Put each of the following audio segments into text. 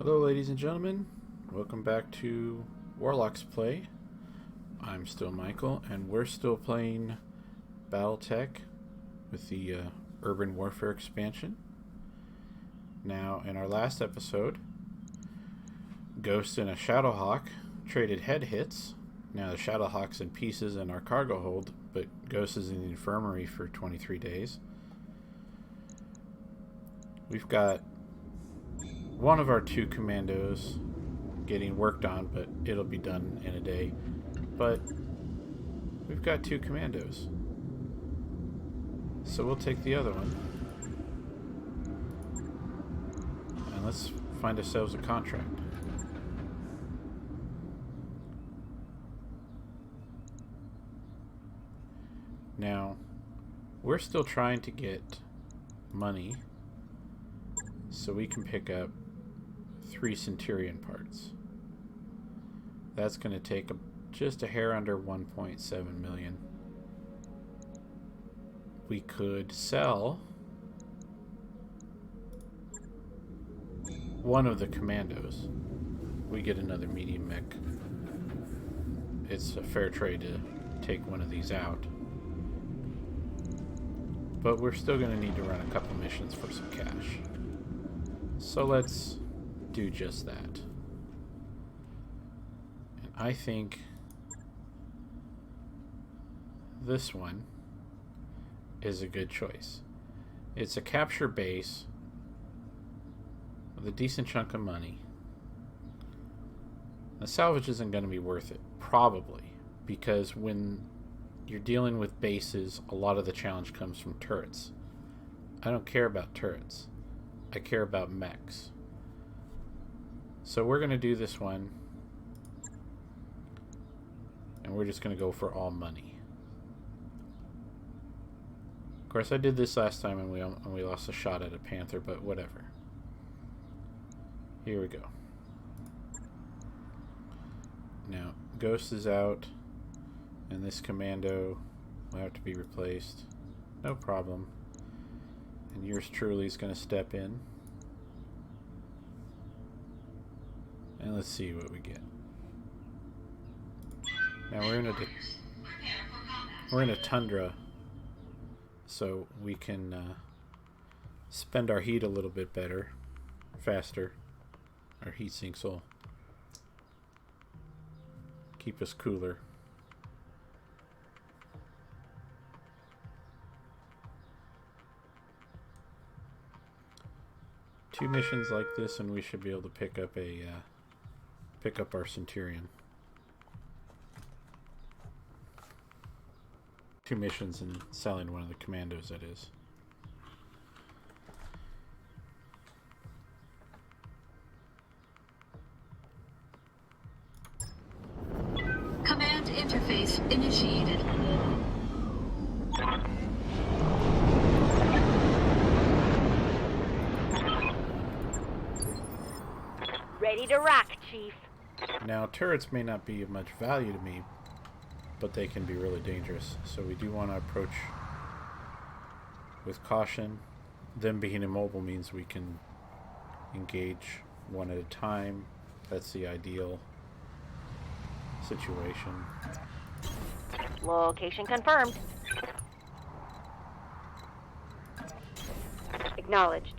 Hello ladies and gentlemen, welcome back to Warlocks Play. I'm still Michael, and we're still playing Battletech with the Urban Warfare expansion. Now, in our last episode, Ghost and a Shadowhawk traded head hits. Now the Shadowhawk's in pieces in our cargo hold, but Ghost is in the infirmary for 23 days. We've got one of our two commandos getting worked on, but it'll be done in a day. But we've got two commandos, so we'll take the other one and let's find ourselves a contract. Now, we're still trying to get money so we can pick up 3 Centurion parts. That's going to take just a hair under 1.7 million. We could sell one of the commandos. We get another medium mech. It's a fair trade to take one of these out. But we're still going to need to run a couple missions for some cash. So let's do just that. And I think this one is a good choice. It's a capture base with a decent chunk of money. The salvage isn't going to be worth it, probably, because when you're dealing with bases, a lot of the challenge comes from turrets. I don't care about turrets. I care about mechs. So we're going to do this one, and we're just going to go for all money. Of course, I did this last time and we lost a shot at a Panther, but whatever. Here we go. Now, Ghost is out, and this commando will have to be replaced. No problem. And yours truly is going to step in. And let's see what we get. Now we're in a tundra, so we can spend our heat a little bit better, faster. Our heat sinks will keep us cooler. Two missions like this, and we should be able to pick up our Centurion. 2 missions and selling one of the commandos, that is. Command interface initiated. Ready to rock, Chief. Now, turrets may not be of much value to me, but they can be really dangerous. So we do want to approach with caution. Them being immobile means we can engage one at a time. That's the ideal situation. Location confirmed. Acknowledged.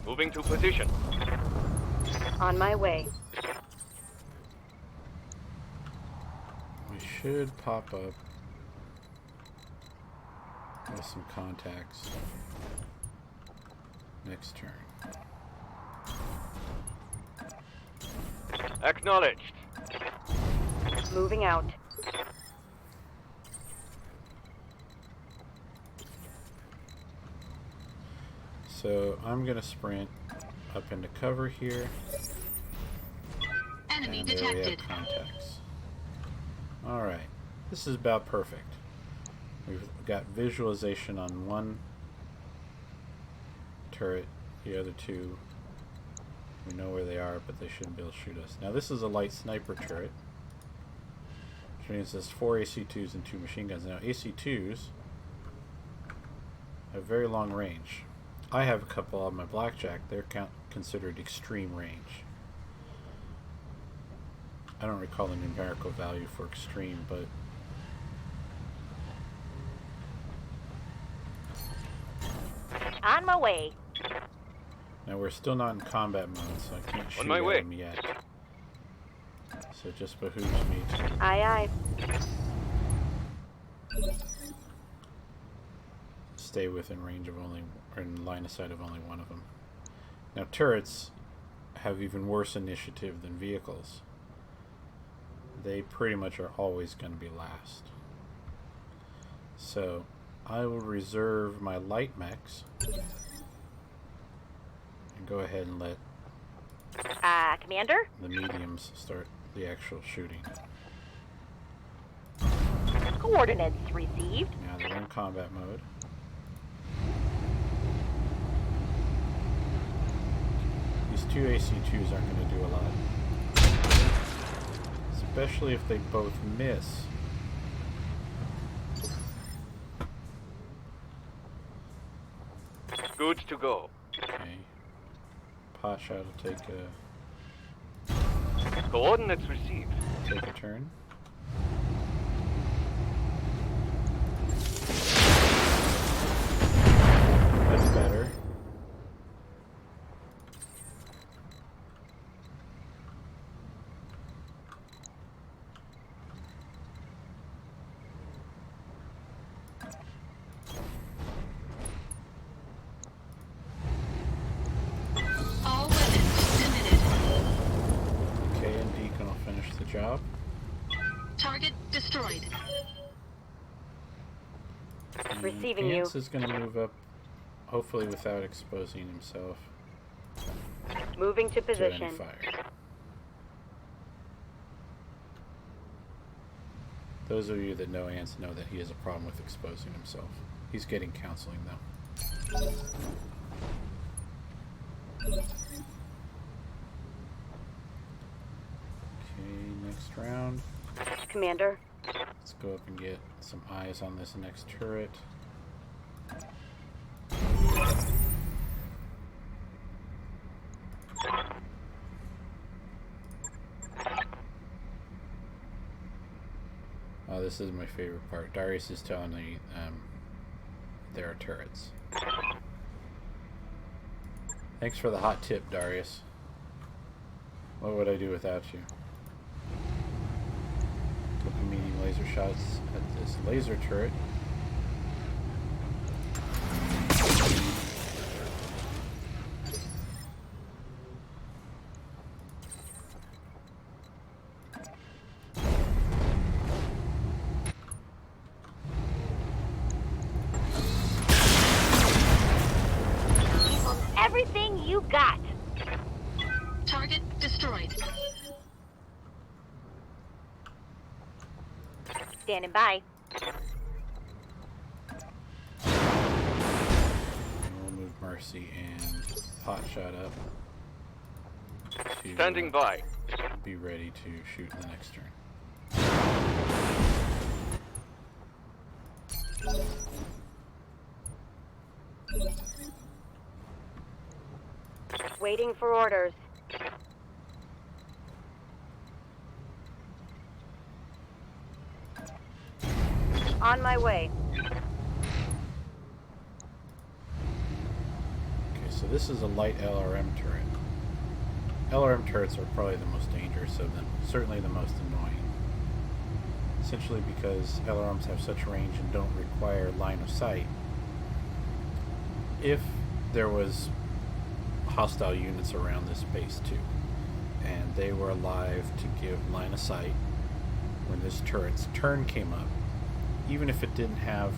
Moving to position. On my way. We should pop up with some contacts next turn. Acknowledged. Moving out. So I'm going to sprint up into cover here. Enemy And there we have detected. contacts. Alright, this is about perfect. We've got visualization on one turret, the other two We know where they are, but they shouldn't be able to shoot us. Now this is a light sniper turret. Which means there's 4 AC-2s and 2 machine guns. Now, AC-2s have very long range. I have a couple on my Blackjack. They're considered extreme range. I don't recall the numerical value for extreme, but On my way. now we're still not in combat mode, so I can't shoot my at way. them yet. So it just behooves me to Aye, aye. stay within range of only, or in line of sight of only one of them. Now turrets have even worse initiative than vehicles. They pretty much are always going to be last. So I will reserve my light mechs and go ahead and let Commander? the mediums start the actual shooting. Coordinates received. Now they're in combat mode. These 2 AC-2s aren't going to do a lot. Especially if they both miss. Good to go. Okay. Potshot will take a Coordinates received. turn. That's better. All weapons committed. Okay, and Deacon will finish the job. Target destroyed. And Receiving you. Vance is going to move up, hopefully without exposing himself Moving to to any position. fire. Those of you that know Ants know that he has a problem with exposing himself. He's getting counseling though. Okay, next round. Commander. Let's go up and get some eyes on this next turret. Oh, this is my favorite part. Darius is telling me there are turrets. Thanks for the hot tip, Darius. What would I do without you? Taking medium laser shots at this laser turret. Everything you got. Target destroyed. Standing by. And we'll move Mercy and Potshot up to Standing by. be ready to shoot in the next turn. Waiting for orders. On my way. Okay, so this is a light LRM turret. LRM turrets are probably the most dangerous of them, certainly the most annoying. Essentially because LRMs have such range and don't require line of sight. If there was hostile units around this base too, and they were alive to give line of sight when this turret's turn came up, even if it didn't have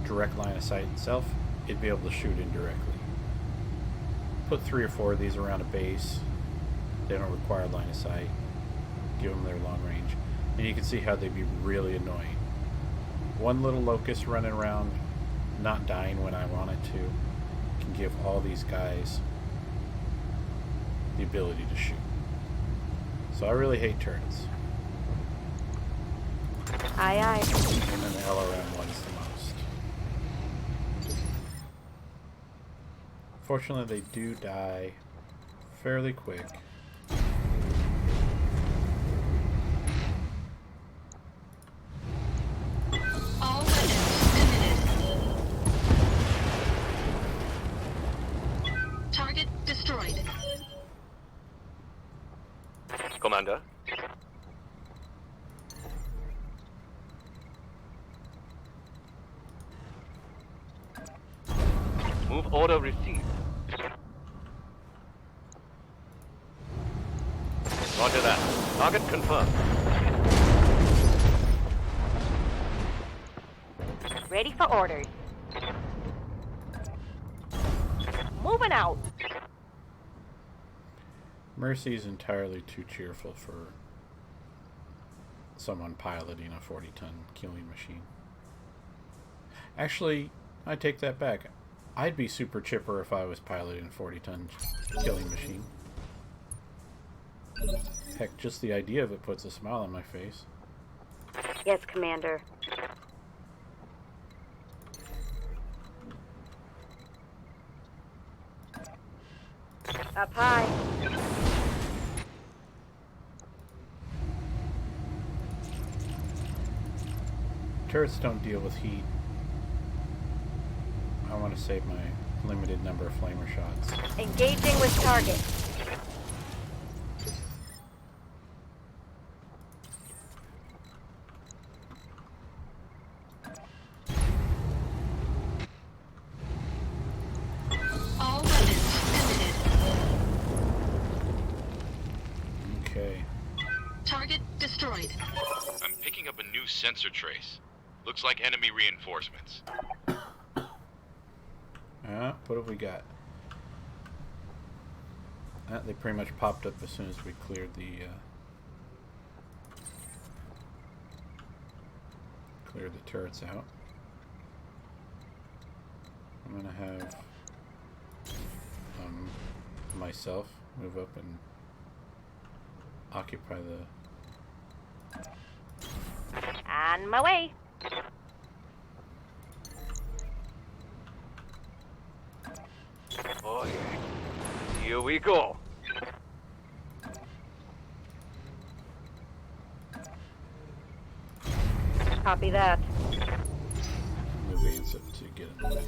direct line of sight itself, it'd be able to shoot indirectly. Put 3 or 4 of these around a base, they don't require line of sight, give them their long range, and you can see how they'd be really annoying. One little locust running around, not dying when I want it to, can give all these guys the ability to shoot. So I really hate turrets. Aye, aye. And then the LRM one's the most. Fortunately, they do die fairly quick. All weapons committed. Target destroyed. Commander. Move order received. Roger that. Target confirmed. Ready for orders. Moving out. Mercy is entirely too cheerful for someone piloting a 40-ton killing machine. Actually, I take that back. I'd be super chipper if I was piloting a 40-ton killing machine. Heck, just the idea of it puts a smile on my face. Yes, Commander. Up high. Turrets don't deal with heat. I want to save my limited number of flamer shots. Engaging with target. All weapons committed. Okay. Target destroyed. I'm picking up a new sensor trace. Looks like enemy reinforcements. What have we got? They pretty much popped up as soon as we cleared the turrets out. I'm gonna have myself move up and occupy the. On my way. Boy, here we go. Copy that. Move Vance up to get in the way.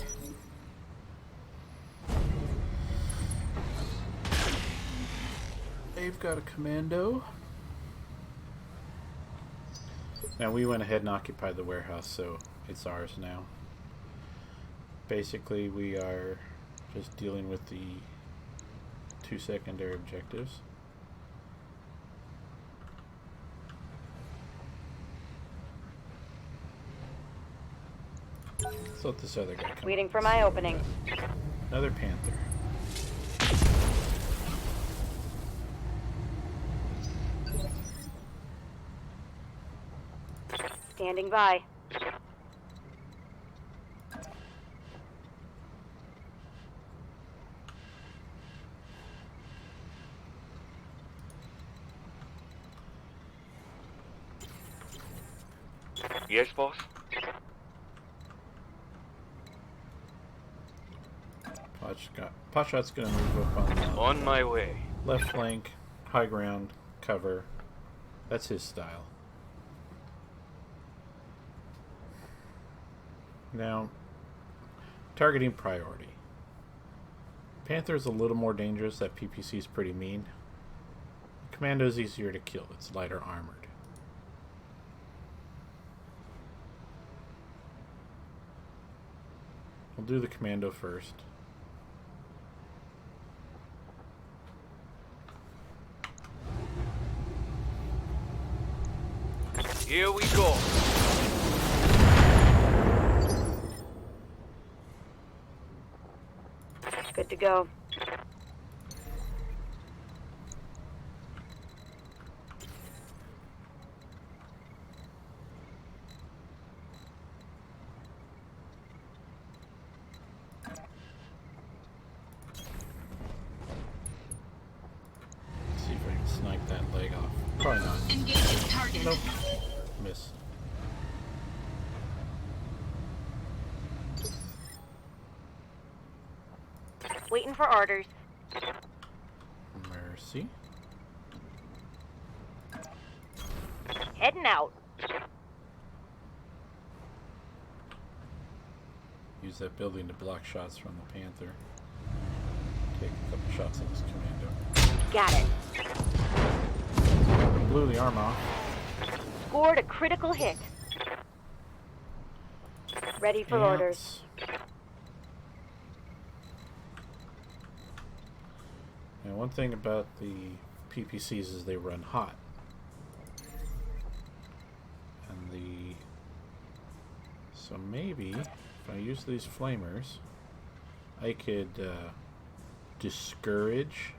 They've got a commando. Now we went ahead and occupied the warehouse, so it's ours now. Basically, we are just dealing with the 2 secondary objectives. Let's let this other guy come. Waiting for my opening. Another Panther. Standing by. Yes, boss? Potshot's gonna move up on the On my way. left flank, high ground, cover. That's his style. Now, targeting priority. Panther's a little more dangerous. That PPC's pretty mean. Commando's easier to kill. It's lighter armored. We'll do the commando first. Here we go. Good to go. See if I can snipe that leg off. Probably not. Engaging target. Nope. Miss. Waiting for orders. Mercy. Heading out. Use that building to block shots from the Panther. Take a couple shots at this commando. Got it. Blew the arm off. Scored a critical hit. Ready for orders. Now, one thing about the PPCs is they run hot. So maybe if I use these flamers, I could discourage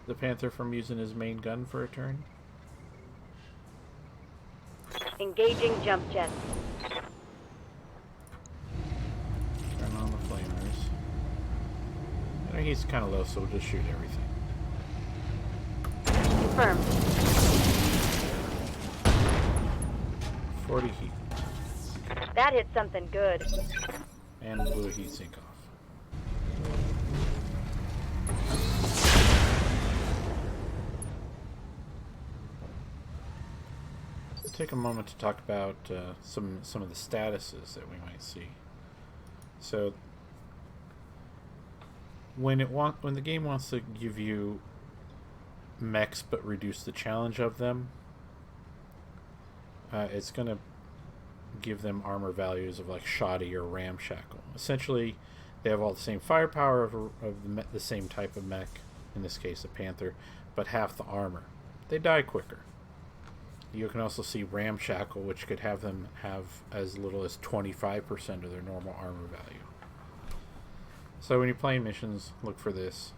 the Panther from using his main gun for a turn. Engaging jump jets. Turn on the flamers. I know he's kind of low, so we'll just shoot everything. Confirmed. 40 heat. That hit something good. And blew a heat sink off. Let's take a moment to talk about some of the statuses that we might see. So when the game wants to give you mechs but reduce the challenge of them, it's going to give them armor values of like shoddy or ramshackle. Essentially, they have all the same firepower of the same type of mech, in this case a Panther, but half the armor. They die quicker. You can also see ramshackle, which could have them have as little as 25% of their normal armor value. So when you're playing missions, look for this.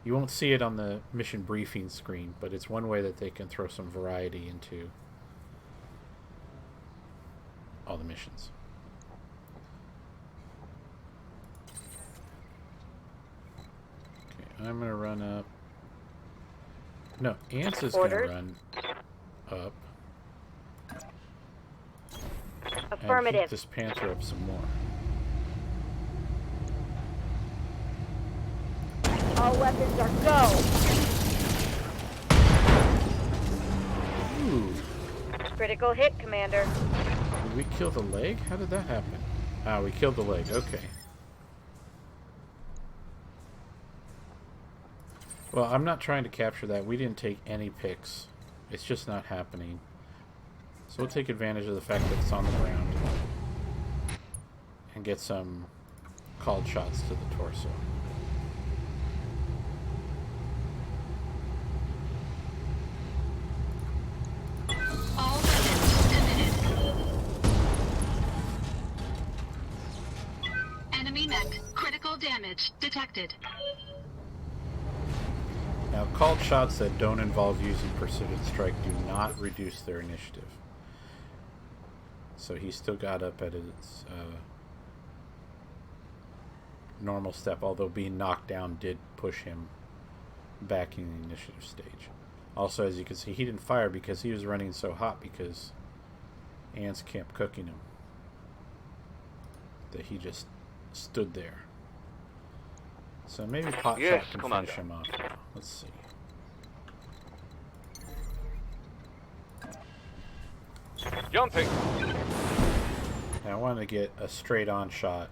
You won't see it on the mission briefing screen, but it's one way that they can throw some variety into all the missions. Okay, I'm gonna run up. No, Ants is gonna run up. Affirmative. And keep this Panther up some more. All weapons are go. Ooh. Critical hit, Commander. Did we kill the leg? How did that happen? Ah, we killed the leg. Okay. Well, I'm not trying to capture that. We didn't take any pics. It's just not happening. So we'll take advantage of the fact that it's on the ground and get some called shots to the torso. All weapons committed. Enemy mech. Critical damage detected. Now, called shots that don't involve using Precision Strike do not reduce their initiative. So he still got up at his normal step, although being knocked down did push him back in the initiative stage. Also, as you can see, he didn't fire because he was running so hot because ants kept cooking him that he just stood there. So maybe Pot Shot can finish him off now. Let's see. Jumping. Now I want to get a straight on shot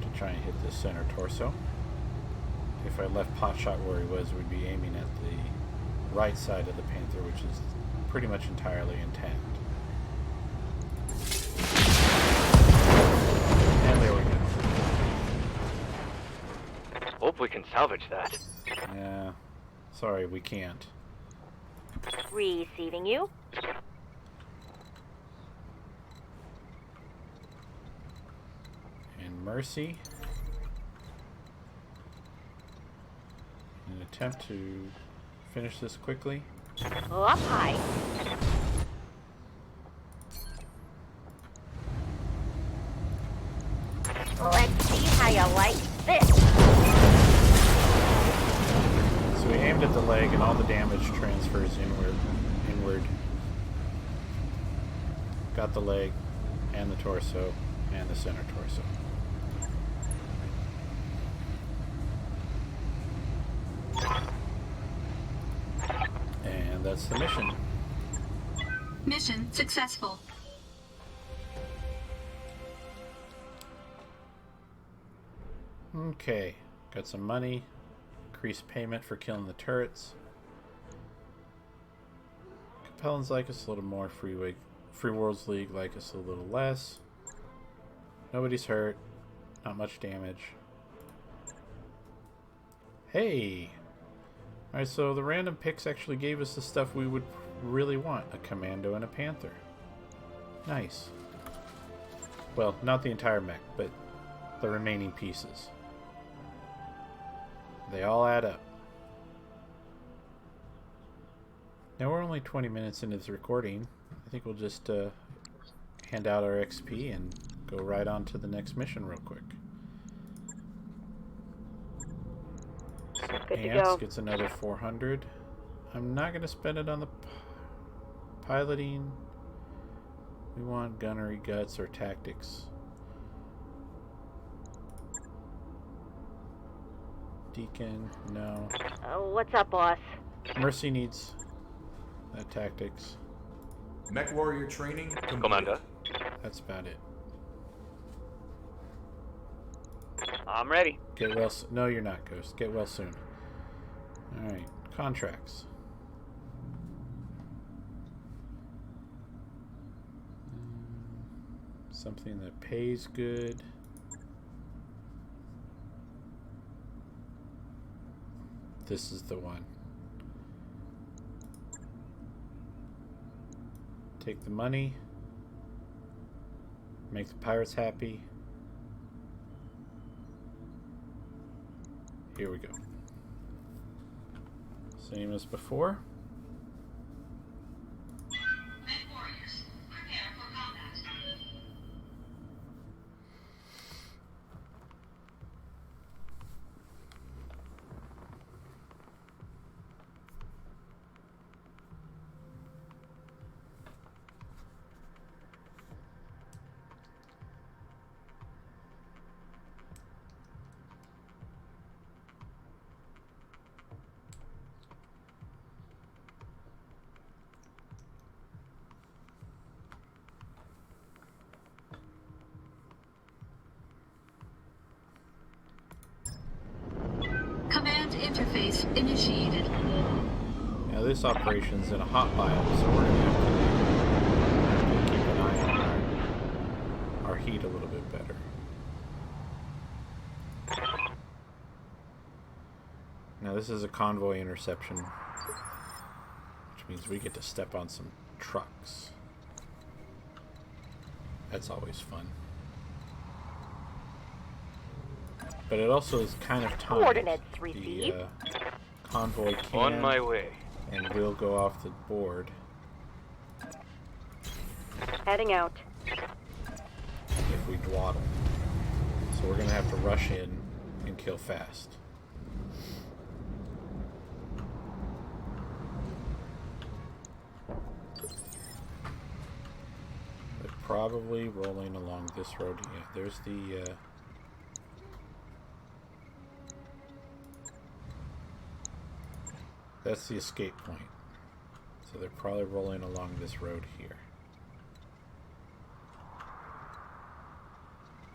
to try and hit this center torso. If I left Pot Shot where he was, we'd be aiming at the right side of the Panther, which is pretty much entirely intact. And there we go. Hope we can salvage that. Yeah, sorry, we can't. Receiving you. And Mercy. In an attempt to finish this quickly. Up high. Let's see how you like this. So we aimed at the leg and all the damage transfers inward. Got the leg and the torso and the center torso. that's the mission. Mission successful. Okay, got some money. Increased payment for killing the turrets. Capellans like us a little more. Free Worlds League like us a little less. Nobody's hurt. Not much damage. Hey! Alright, so the random picks actually gave us the stuff we would really want. A Commando and a Panther. Nice. Well, not the entire mech, but the remaining pieces. They all add up. Now we're only 20 minutes into this recording. I think we'll just hand out our XP and go right on to the next mission real quick. Good to Ants go. gets another 400. I'm not going to spend it on the piloting. We want gunnery, guts, or tactics. Deacon, no. What's up, boss? Mercy needs tactics. Mech warrior training complete. Commander. That's about it. I'm ready. Get well. No, you're not, Ghost. Get well soon. All right, contracts. Something that pays good. This is the one. Take the money. Make the pirates happy. Here we go. Same as before. Mech warriors, prepare for combat. Command interface initiated. Now this operation's in a hot biome, so we're gonna have to keep an eye on our heat a little bit better. Now this is a convoy interception, which means we get to step on some trucks. That's always fun. But it also is kind of timed. Coordinates The received. convoy can On my way. and will go off the board Heading out. if we dawdle. So we're going to have to rush in and kill fast. They're probably rolling along this road. Yeah, there's the... that's the escape point. So they're probably rolling along this road here.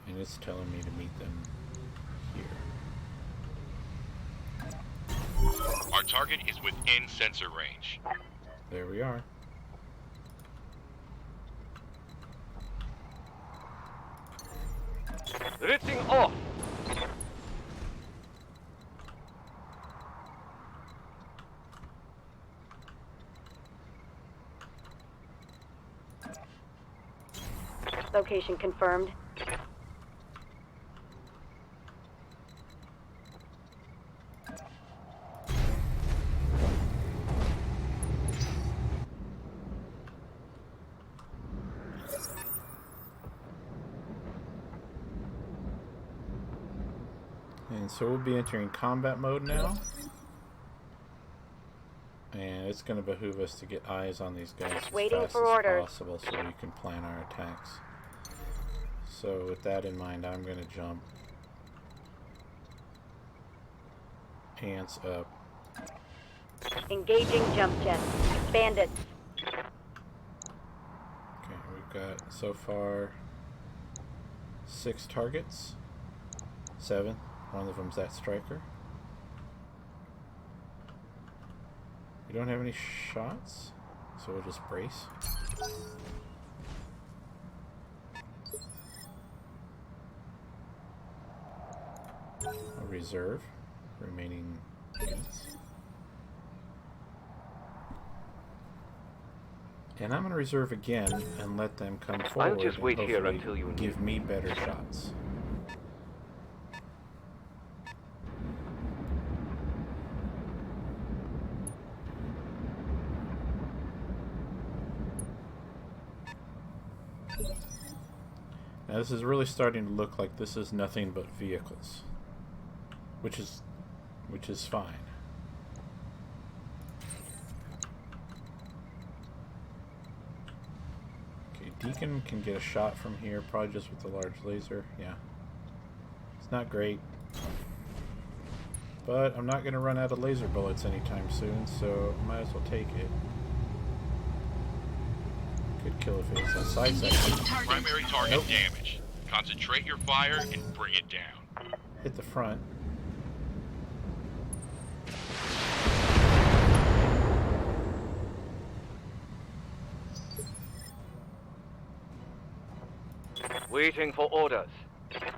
And it's telling me to meet them here. Our target is within sensor range. There we are. Ritzing off. Location confirmed. And so we'll be entering combat mode now. And it's going to behoove us to get eyes on these guys as Waiting fast for as orders. possible so we can plan our attacks. So with that in mind, I'm going to jump ants up Engaging jump jets. Bandits. Okay, we've got so far 6 targets. 7. One of them's that striker. We don't have any shots, so we'll just brace. I'll reserve remaining units. And I'm going to reserve again and let them come forward. just wait and here hopefully until you give me better shots. Now this is really starting to look like this is nothing but vehicles, which is fine. Okay, Deacon can get a shot from here, probably just with the large laser. Yeah, it's not great, but I'm not going to run out of laser bullets anytime soon, so might as well take it. Could kill if it's a side section. Primary target damaged. Concentrate your fire and bring it down. Hit the front. Waiting for orders. I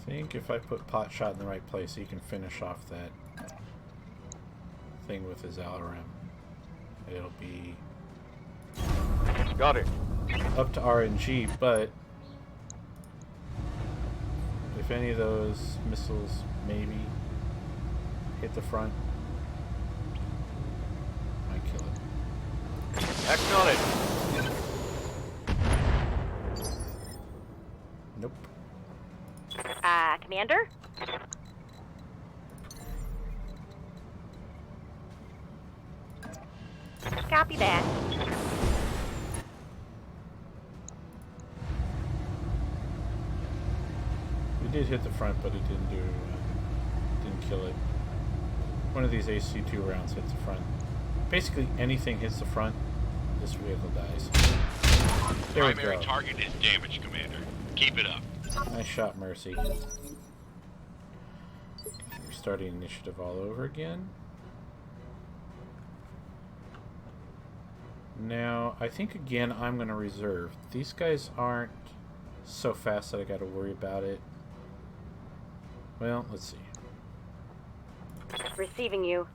think if I put pot shot in the right place, he can finish off that thing with his LRM. It'll be Got it. up to RNG, but if any of those missiles maybe hit the front, I kill it. Acknowledged. Nope. Commander? Copy that. We did hit the front, but it didn't kill it. One of these AC-2 rounds hits the front. Basically, anything hits the front, this vehicle dies. There we Primary go. target is damaged, Commander. Keep it up. Nice shot, Mercy. We're starting initiative all over again. Now, I think again I'm going to reserve. These guys aren't so fast that I got to worry about it. Well, let's see. Receiving you.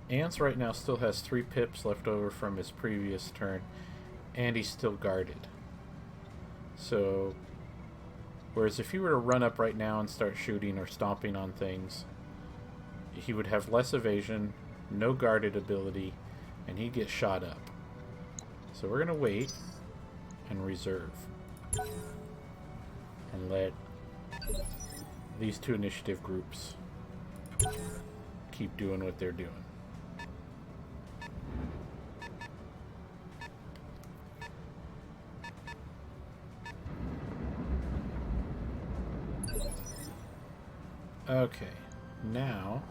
Ants right now still has 3 pips left over from his previous turn, and he's still guarded. So, whereas if he were to run up right now and start shooting or stomping on things, he would have less evasion, no guarded ability, and he'd get shot up. So we're going to wait and reserve. And let these 2 initiative groups keep doing what they're doing. Okay, now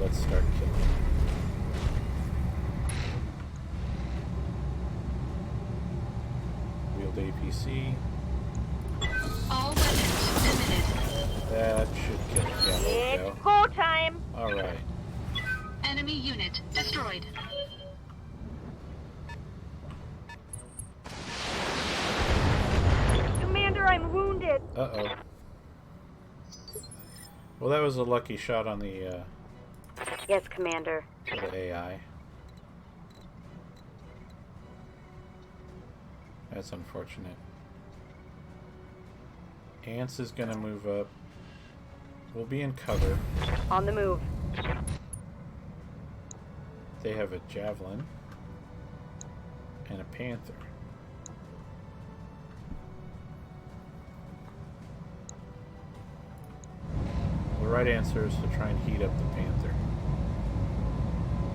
let's start killing. Wheeled APC. All weapons limited. That should kill it. Yeah, there we It's go. go time. Alright. Enemy unit destroyed. Commander, I'm wounded. Uh-oh. Well, that was a lucky shot on the, Yes, Commander. for the AI. That's unfortunate. Ants is gonna move up. We'll be in cover. On the move. They have a javelin and a panther. Well, right answer is to try and heat up the Panther.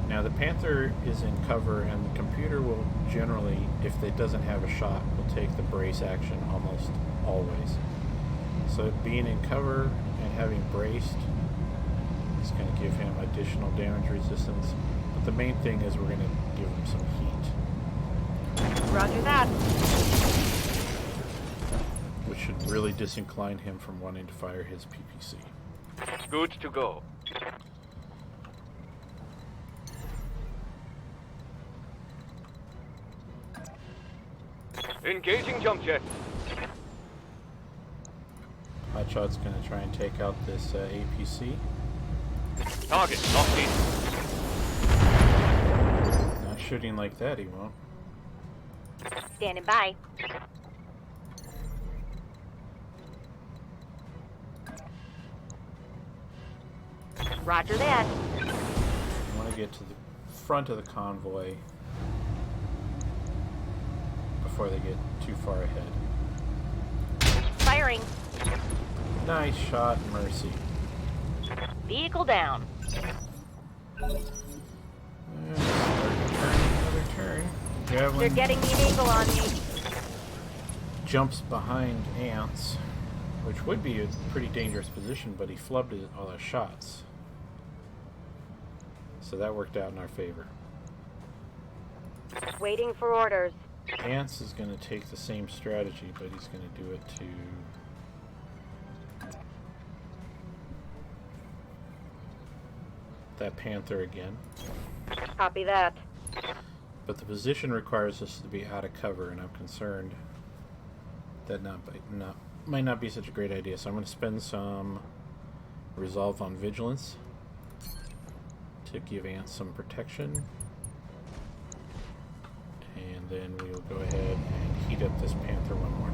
Now the Panther is in cover, and the computer will generally, if it doesn't have a shot, will take the brace action almost always. So being in cover and having braced is going to give him additional damage resistance. But the main thing is we're going to give him some heat. Roger that. Which should really disincline him from wanting to fire his PPC. Good to go. Engaging jump jet. Hotshot's going to try and take out this APC. Target locked in. Not shooting like that, he won't. Standing by. Roger that. You want to get to the front of the convoy before they get too far ahead. Firing. Nice shot, Mercy. Vehicle down. Another turn. They're Javelin getting the eagle on me. jumps behind Ants, which would be a pretty dangerous position, but he flubbed all his shots. So that worked out in our favor. Waiting for orders. Ants is going to take the same strategy, but he's going to do it to... that Panther again. Copy that. But the position requires us to be out of cover, and I'm concerned that might not be such a great idea. So I'm going to spend some resolve on vigilance to give Ants some protection. And then we will go ahead and heat up this Panther one more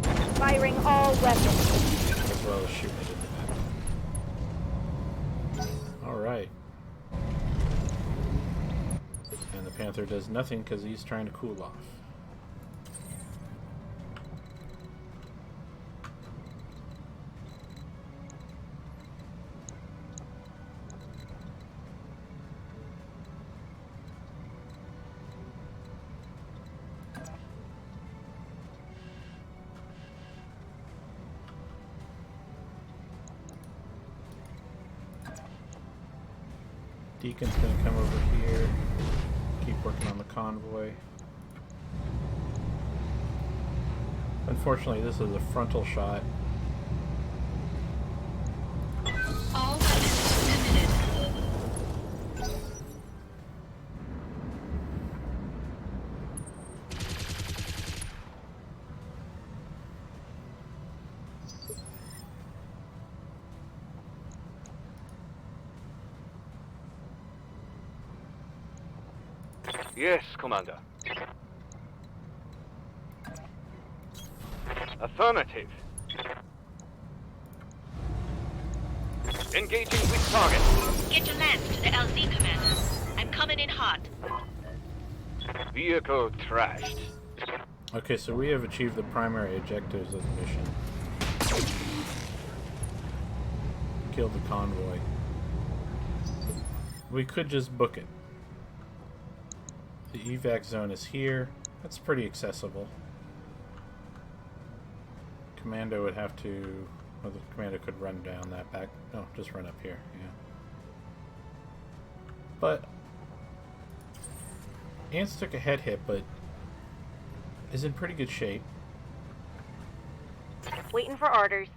time. Firing all weapons. As well as shooting it in the back. Alright. And the Panther does nothing because he's trying to cool off. Deacon's going to come over here, keep working on the convoy. Unfortunately, this is a frontal shot. All weapons committed. Yes, Commander. Affirmative. Engaging with target. Get your lance to the LZ, Commander. I'm coming in hot. Vehicle trashed. Okay, so we have achieved the primary objectives of the mission. Killed the convoy. We could just book it. The evac zone is here. That's pretty accessible. Commando would have to... well, the commando could run down that back... no, just run up here, yeah. But... Ants took a head hit, but... is in pretty good shape. Waiting for orders.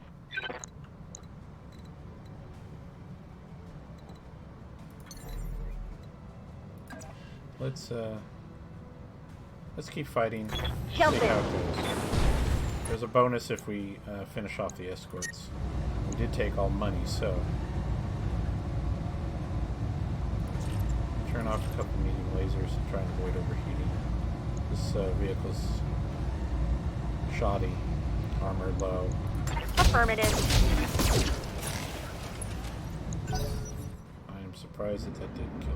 Let's keep fighting. Jump See how in. it goes. There's a bonus if we finish off the escorts. We did take all money, so turn off a couple medium lasers to try and avoid overheating. This vehicle's shoddy, armor low. Affirmative. I am surprised that didn't kill it.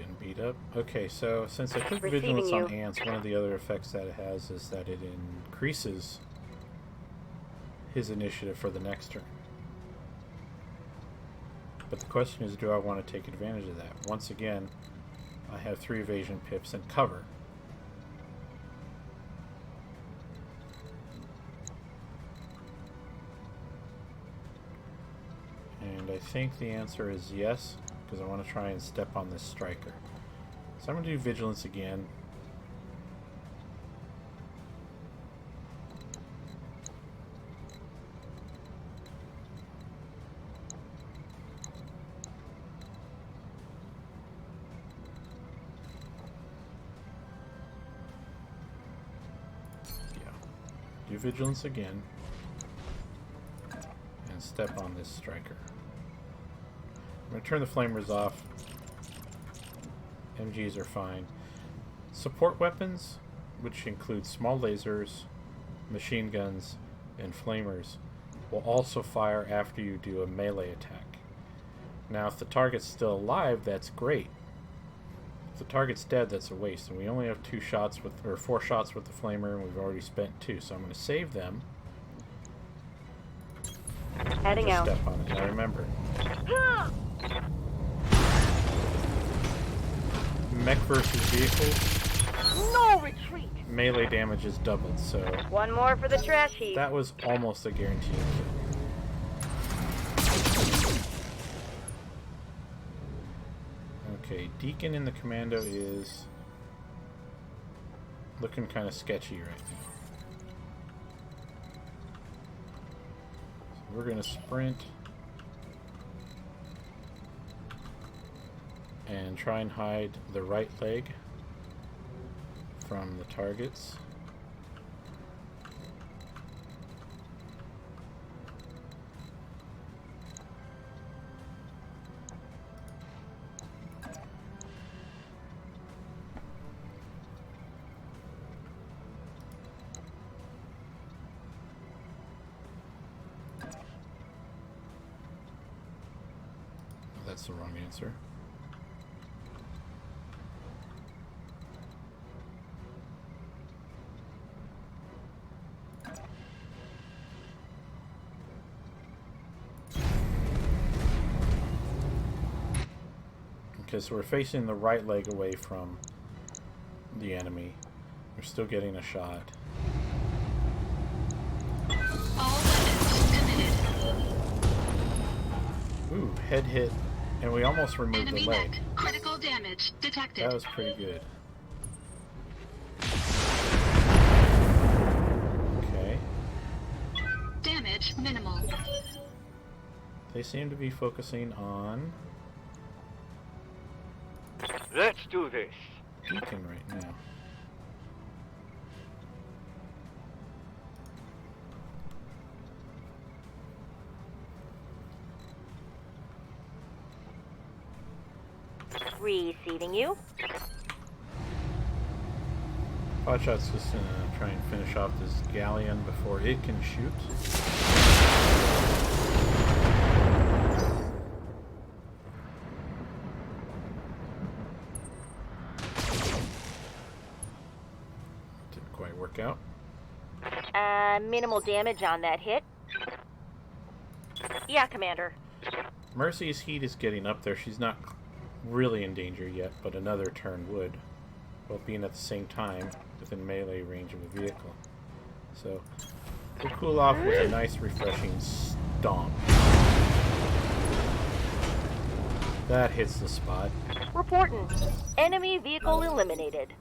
getting beat up. Okay, so since I took Receiving vigilance on you. ants, one of the other effects that it has is that it increases his initiative for the next turn. But the question is, do I want to take advantage of that? Once again, I have 3 evasion pips and cover. And I think the answer is yes, because I want to try and step on this striker. So I'm going to do vigilance again. Yeah. Do vigilance again. And step on this striker. I'm going to turn the flamers off. MGs are fine. Support weapons, which include small lasers, machine guns, and flamers, will also fire after you do a melee attack. Now, if the target's still alive, that's great. If the target's dead, that's a waste. And we only have 4 shots with the flamer, and we've already spent 2. So I'm going to save them. Heading Just out. step on it. Now remember, mech versus vehicles, No retreat! melee damage is doubled, so One more for the trash heap. that was almost a guaranteed kill. Okay, Deacon in the commando is looking kind of sketchy right now. So we're going to sprint and try and hide the right leg from the targets. Oh, that's the wrong answer. Okay, so we're facing the right leg away from the enemy. We're still getting a shot. All weapons committed. Ooh, head hit, and we almost removed Enemy the leg. mech. Critical damage detected. That was pretty good. Okay. Damage minimal. They seem to be focusing on Let's do this. Deacon right now. Receiving you. Potshot's just gonna try and finish off this galleon before it can shoot. Didn't quite work out. Minimal damage on that hit. Yeah, Commander. Mercy's heat is getting up there. She's not really in danger yet, but another turn would, while being at the same time within melee range of a vehicle. So we'll cool off with a nice refreshing stomp. That hits the spot. Reporting. Enemy vehicle eliminated.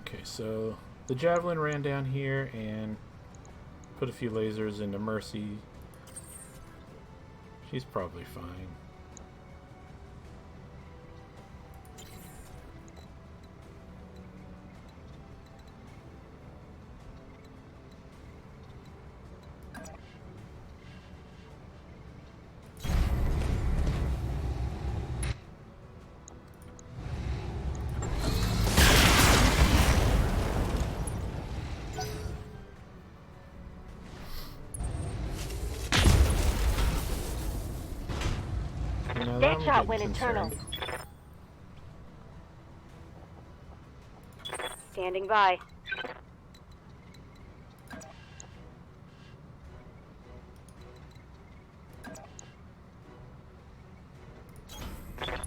Okay, so the Javelin ran down here and put a few lasers into Mercy. She's probably fine. Watch I'm out getting when internal. concerned. Standing by.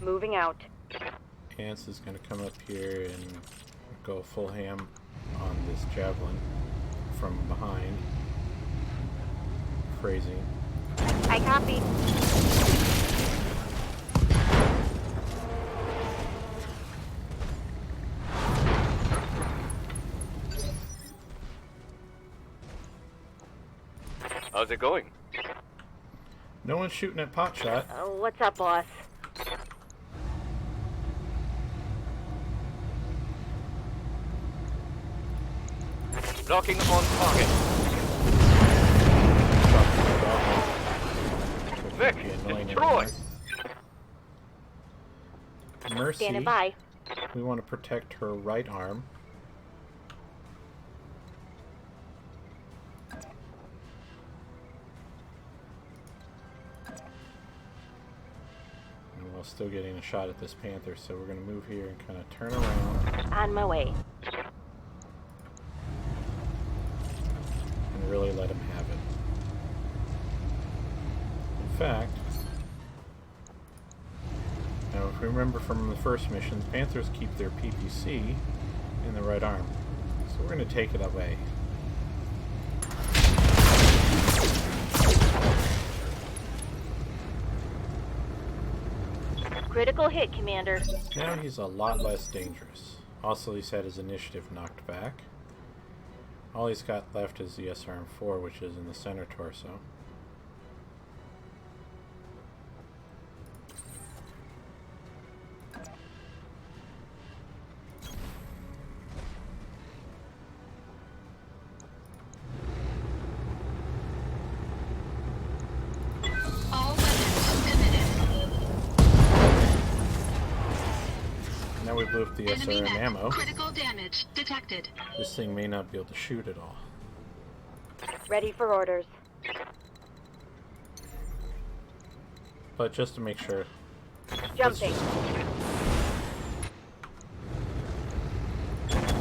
Moving out. Ants is going to come up here and go full ham on this javelin from behind. Phrasing. I copy. How's it going? No one's shooting at Potshot. What's up, boss? Blocking on target. Vic, destroy! Mercy, Standing by. we want to protect her right arm. And while still getting a shot at this panther, so we're going to move here and kind of turn around On my way. and really let him have it. In fact, now if we remember from the first missions, panthers keep their PPC in the right arm. So we're going to take it away. Critical hit, Commander. Now he's a lot less dangerous. Also, he's had his initiative knocked back. All he's got left is the SRM-4, which is in the center torso. All weapons committed. Now we blew up the Enemy SRM mech. ammo. Critical damage detected. This thing may not be able to shoot at all. Ready for orders. But just to make sure, Jumping.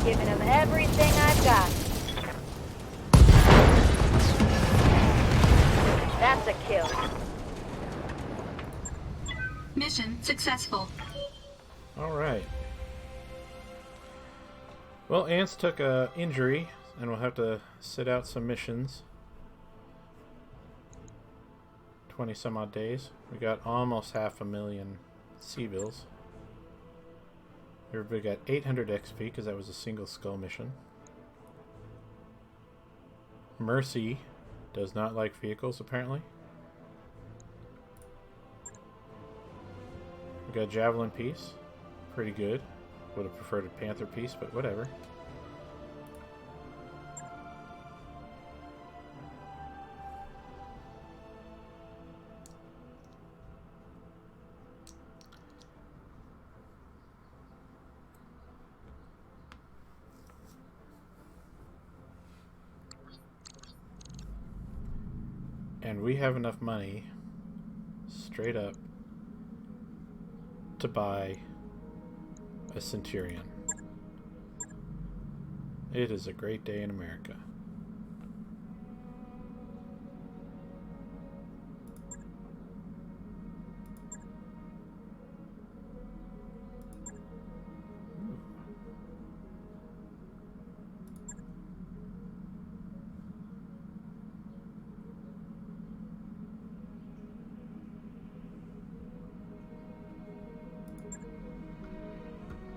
Giving him everything I've got. That's a kill. Mission successful. alright. Well, Ants took a injury, and we'll have to sit out some missions. 20 some odd days. We got almost 500,000 civils. Everybody got 800 XP because that was a single skull mission. Mercy does not like vehicles, apparently. We got Javelin piece. Pretty good. Would have preferred a Panther piece, but whatever. And we have enough money, straight up, to buy a Centurion. It is a great day in America.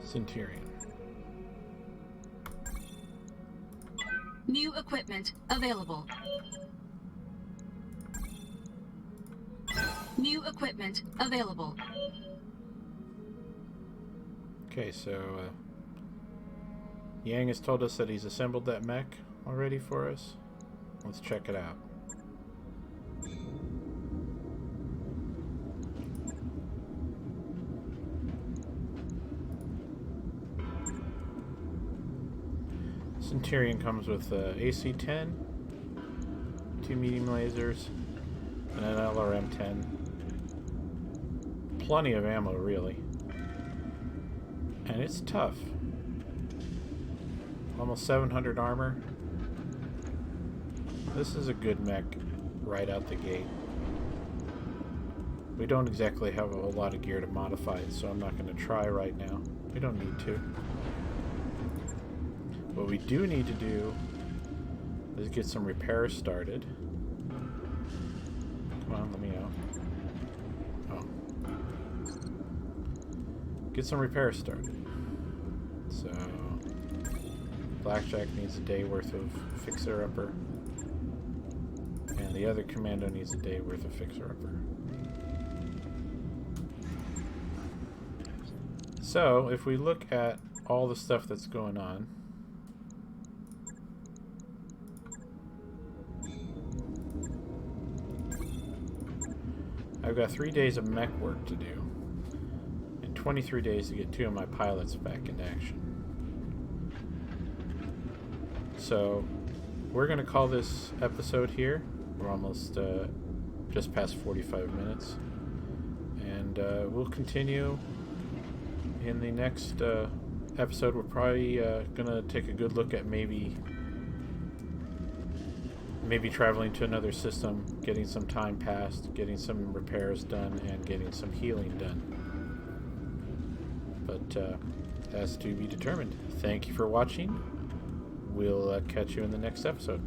Centurion. New equipment available. New equipment available. Okay, so Yang has told us that he's assembled that mech already for us. Let's check it out. Centurion comes with AC-10, 2 medium lasers, and an LRM-10, plenty of ammo, really. And it's tough. Almost 700 armor. This is a good mech right out the gate. We don't exactly have a whole lot of gear to modify it, so I'm not going to try right now. We don't need to. What we do need to do is get some repairs started. Come on, let me out. Oh. Get some repairs started. So, Blackjack needs a day worth of fixer-upper. And the other commando needs a day worth of fixer-upper. So, if we look at all the stuff that's going on, I've got 3 days of mech work to do, and 23 days to get 2 of my pilots back into action. So, we're going to call this episode here. We're almost just past 45 minutes, and we'll continue in the next episode. We're probably going to take a good look at maybe traveling to another system, getting some time passed, getting some repairs done, and getting some healing done. But as to be determined. Thank you for watching. We'll catch you in the next episode.